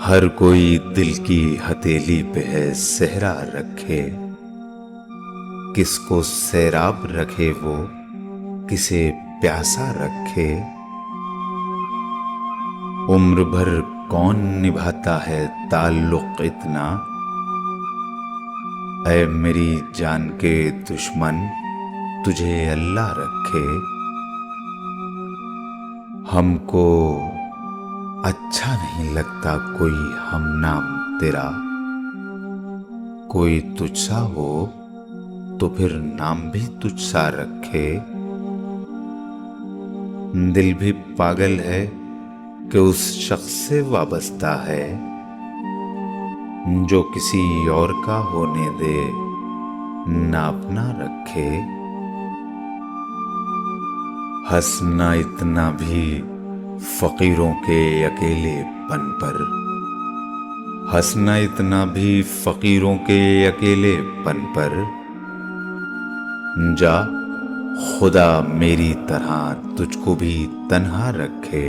हर कोई दिल की हथेली पे है सेहरा रखे, किसको सैराब रखे वो किसे प्यासा रखे। उम्र भर कौन निभाता है ताल्लुक इतना, ऐ मेरी जान के दुश्मन तुझे अल्लाह रखे। हमको अच्छा नहीं लगता कोई हम नाम तेरा, कोई तुझसा हो तो फिर नाम भी तुझसा रखे। दिल भी पागल है कि उस शख्स से वाबस्ता है, जो किसी और का होने दे ना अपना रखे। हंसना इतना भी फकीरों के अकेलेपन पर, हंसना इतना भी फकीरों के अकेलेपन पर। जा खुदा मेरी तरह तुझको भी तन्हा रखे।